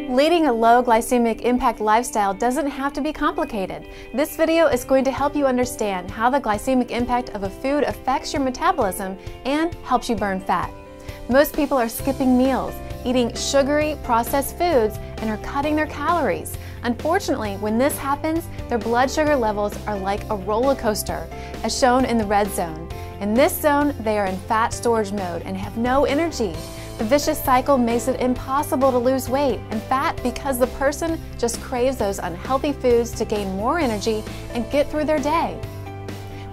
Leading a low glycemic impact lifestyle doesn't have to be complicated. This video is going to help you understand how the glycemic impact of a food affects your metabolism and helps you burn fat. Most people are skipping meals, eating sugary, processed foods, and are cutting their calories. Unfortunately, when this happens, their blood sugar levels are like a roller coaster, as shown in the red zone. In this zone, they are in fat storage mode and have no energy. The vicious cycle makes it impossible to lose weight and fat because the person just craves those unhealthy foods to gain more energy and get through their day.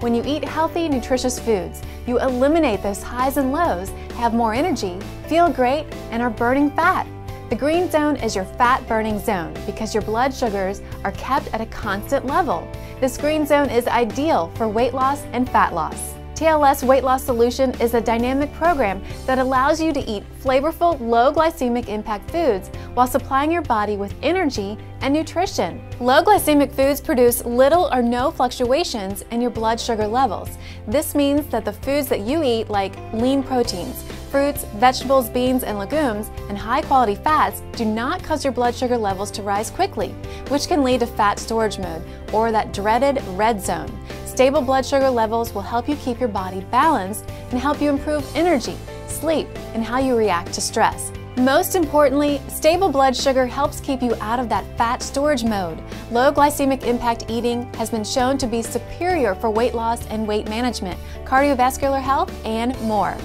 When you eat healthy, nutritious foods, you eliminate those highs and lows, have more energy, feel great, and are burning fat. The green zone is your fat burning zone because your blood sugars are kept at a constant level. This green zone is ideal for weight loss and fat loss. TLS Weight Loss Solution is a dynamic program that allows you to eat flavorful, low glycemic impact foods while supplying your body with energy and nutrition. Low glycemic foods produce little or no fluctuations in your blood sugar levels. This means that the foods that you eat, like lean proteins, fruits, vegetables, beans, and legumes, and high-quality fats, do not cause your blood sugar levels to rise quickly, which can lead to fat storage mode, or that dreaded red zone. Stable blood sugar levels will help you keep your body balanced and help you improve energy, sleep, and how you react to stress. Most importantly, stable blood sugar helps keep you out of that fat storage mode. Low glycemic impact eating has been shown to be superior for weight loss and weight management, cardiovascular health, and more.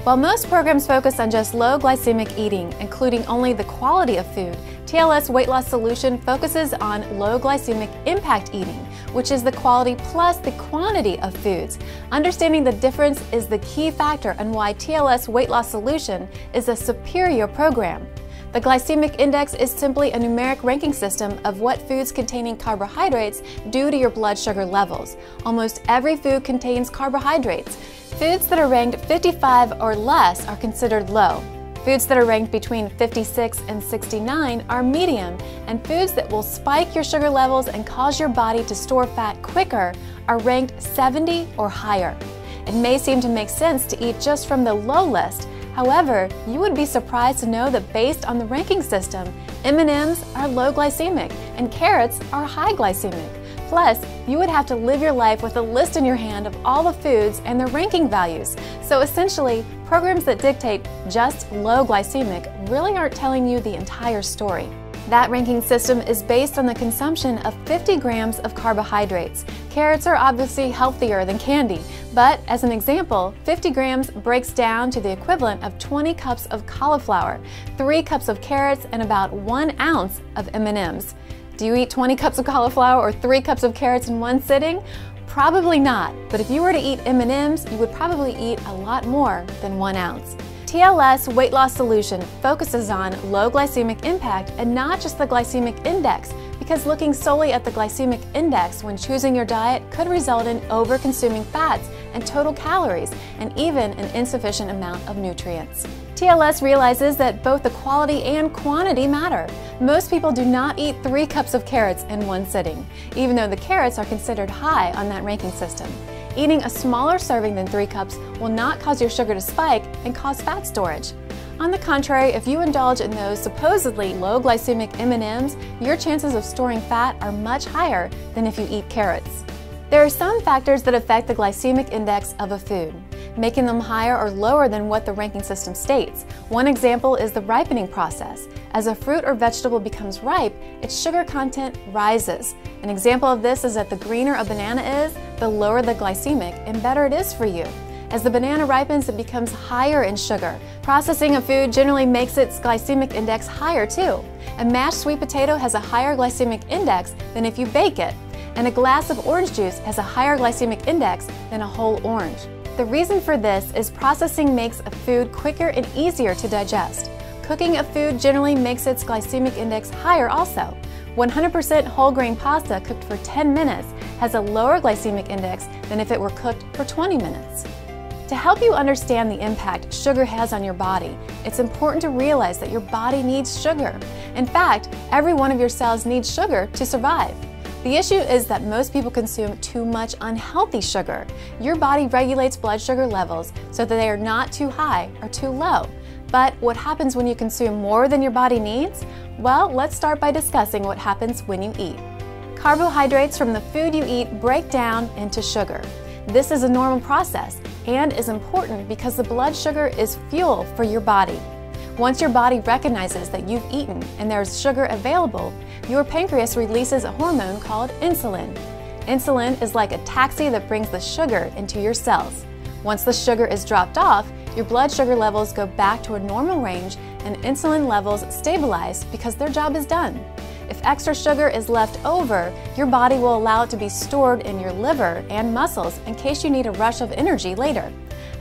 While most programs focus on just low glycemic eating, including only the quality of food, TLS Weight Loss Solution focuses on low glycemic impact eating, which is the quality plus the quantity of foods. Understanding the difference is the key factor on why TLS Weight Loss Solution is a superior program. The glycemic index is simply a numeric ranking system of what foods containing carbohydrates do to your blood sugar levels. Almost every food contains carbohydrates. Foods that are ranked 55 or less are considered low. Foods that are ranked between 56 and 69 are medium, and foods that will spike your sugar levels and cause your body to store fat quicker are ranked 70 or higher. It may seem to make sense to eat just from the low list. However, you would be surprised to know that based on the ranking system, M&Ms are low glycemic and carrots are high glycemic. Plus, you would have to live your life with a list in your hand of all the foods and their ranking values. So essentially, programs that dictate just low glycemic really aren't telling you the entire story. That ranking system is based on the consumption of 50 grams of carbohydrates. Carrots are obviously healthier than candy, but as an example, 50 grams breaks down to the equivalent of 20 cups of cauliflower, 3 cups of carrots, and about 1 ounce of M&Ms. Do you eat 20 cups of cauliflower or 3 cups of carrots in one sitting? Probably not, but if you were to eat M&Ms, you would probably eat a lot more than 1 ounce. TLS Weight Loss Solution focuses on low glycemic impact and not just the glycemic index, because looking solely at the glycemic index when choosing your diet could result in over-consuming fats and total calories, and even an insufficient amount of nutrients. TLS realizes that both the quality and quantity matter. Most people do not eat 3 cups of carrots in one sitting, even though the carrots are considered high on that ranking system. Eating a smaller serving than 3 cups will not cause your sugar to spike and cause fat storage. On the contrary, if you indulge in those supposedly low glycemic M&Ms, your chances of storing fat are much higher than if you eat carrots. There are some factors that affect the glycemic index of a food, making them higher or lower than what the ranking system states. One example is the ripening process. As a fruit or vegetable becomes ripe, its sugar content rises. An example of this is that the greener a banana is, the lower the glycemic and better it is for you. As the banana ripens, it becomes higher in sugar. Processing a food generally makes its glycemic index higher too. A mashed sweet potato has a higher glycemic index than if you bake it, and a glass of orange juice has a higher glycemic index than a whole orange. The reason for this is processing makes a food quicker and easier to digest. Cooking a food generally makes its glycemic index higher also. 100% whole grain pasta cooked for 10 minutes has a lower glycemic index than if it were cooked for 20 minutes. To help you understand the impact sugar has on your body, it's important to realize that your body needs sugar. In fact, every one of your cells needs sugar to survive. The issue is that most people consume too much unhealthy sugar. Your body regulates blood sugar levels so that they are not too high or too low. But what happens when you consume more than your body needs? Well, let's start by discussing what happens when you eat. Carbohydrates from the food you eat break down into sugar. This is a normal process and is important because the blood sugar is fuel for your body. Once your body recognizes that you've eaten and there's sugar available, your pancreas releases a hormone called insulin. Insulin is like a taxi that brings the sugar into your cells. Once the sugar is dropped off, your blood sugar levels go back to a normal range and insulin levels stabilize because their job is done. If extra sugar is left over, your body will allow it to be stored in your liver and muscles in case you need a rush of energy later.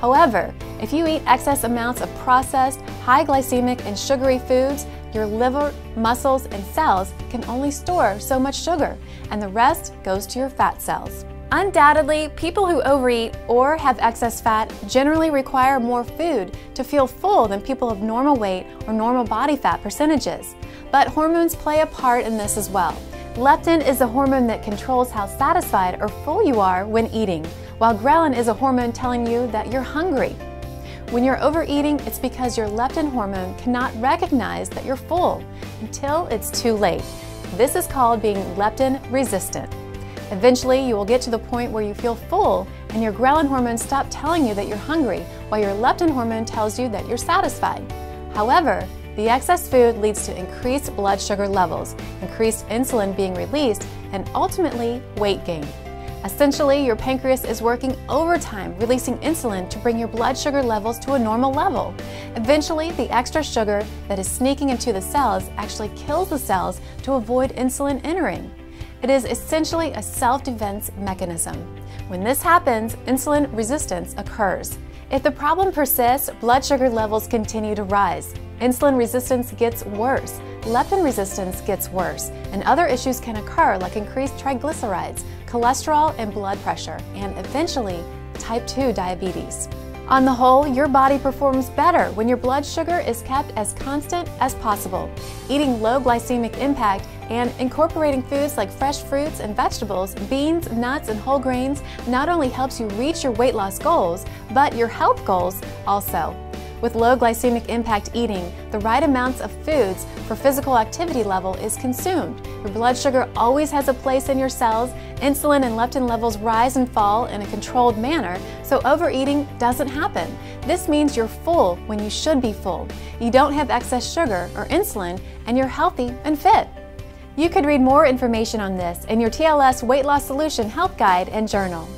However, if you eat excess amounts of processed, high glycemic and sugary foods, your liver, muscles, and cells can only store so much sugar, and the rest goes to your fat cells. Undoubtedly, people who overeat or have excess fat generally require more food to feel full than people of normal weight or normal body fat percentages. But hormones play a part in this as well. Leptin is a hormone that controls how satisfied or full you are when eating, while ghrelin is a hormone telling you that you're hungry. When you're overeating, it's because your leptin hormone cannot recognize that you're full until it's too late. This is called being leptin resistant. Eventually, you will get to the point where you feel full and your ghrelin hormone stops telling you that you're hungry, while your leptin hormone tells you that you're satisfied. However, the excess food leads to increased blood sugar levels, increased insulin being released, and ultimately weight gain. Essentially, your pancreas is working overtime releasing insulin to bring your blood sugar levels to a normal level. Eventually, the extra sugar that is sneaking into the cells actually kills the cells to avoid insulin entering. It is essentially a self-defense mechanism. When this happens, insulin resistance occurs. If the problem persists, blood sugar levels continue to rise. Insulin resistance gets worse, leptin resistance gets worse, and other issues can occur like increased triglycerides, cholesterol, and blood pressure, and eventually type 2 diabetes. On the whole, your body performs better when your blood sugar is kept as constant as possible. Eating low glycemic impact and incorporating foods like fresh fruits and vegetables, beans, nuts, and whole grains not only helps you reach your weight loss goals, but your health goals also. With low glycemic impact eating, the right amounts of foods for physical activity level is consumed. Your blood sugar always has a place in your cells, insulin and leptin levels rise and fall in a controlled manner, so overeating doesn't happen. This means you're full when you should be full. You don't have excess sugar or insulin, and you're healthy and fit. You could read more information on this in your TLS Weight Loss Solution Health Guide and Journal.